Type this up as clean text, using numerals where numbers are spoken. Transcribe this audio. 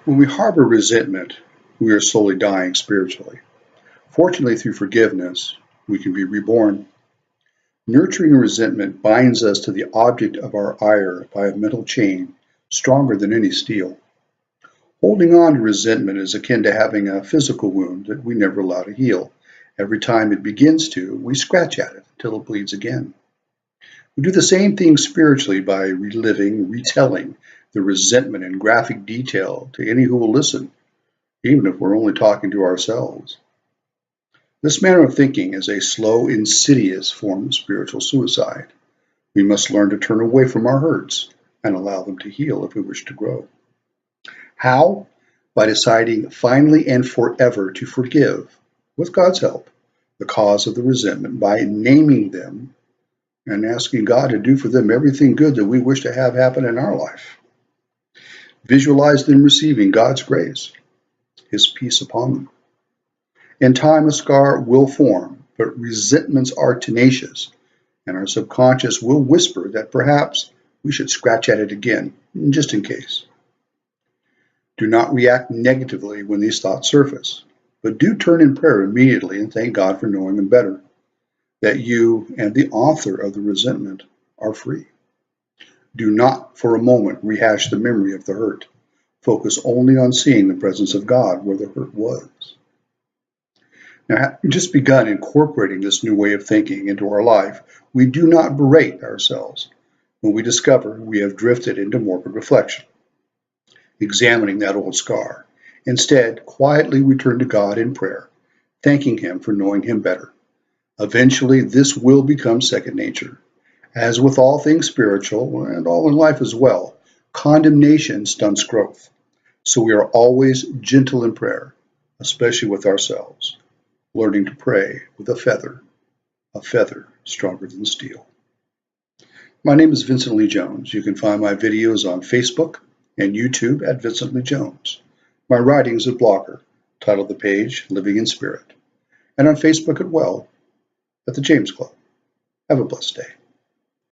When we harbor resentment, we are slowly dying spiritually. Fortunately, through forgiveness, we can be reborn. Nurturing resentment binds us to the object of our ire by a mental chain stronger than any steel. Holding on to resentment is akin to having a physical wound that we never allow to heal. Every time it begins to, we scratch at it until it bleeds again. We do the same thing spiritually by reliving, retelling the resentment in graphic detail to any who will listen, even if we're only talking to ourselves. This manner of thinking is a slow, insidious form of spiritual suicide. We must learn to turn away from our hurts and allow them to heal if we wish to grow. How? By deciding finally and forever to forgive, with God's help, the cause of the resentment by naming them and asking God to do for them everything good that we wish to have happen in our life. Visualize them receiving God's grace, His peace upon them. In time, a scar will form, but resentments are tenacious, and our subconscious will whisper that perhaps we should scratch at it again, just in case. Do not react negatively when these thoughts surface, but do turn in prayer immediately and thank God for knowing them better, that you and the author of the resentment are free. Do not for a moment rehash the memory of the hurt. Focus only on seeing the presence of God where the hurt was. Now, having just begun incorporating this new way of thinking into our life, we do not berate ourselves when we discover we have drifted into morbid reflection, examining that old scar. Instead, quietly we turn to God in prayer, thanking Him for knowing Him better. Eventually, this will become second nature. As with all things spiritual, and all in life as well, condemnation stunts growth. So we are always gentle in prayer, especially with ourselves, learning to pray with a feather stronger than steel. My name is Vincent Lee Jones. You can find my videos on Facebook and YouTube at Vincent Lee Jones. My writings at Blogger, titled the page Living in Spirit, and on Facebook as well at the James Club. Have a blessed day.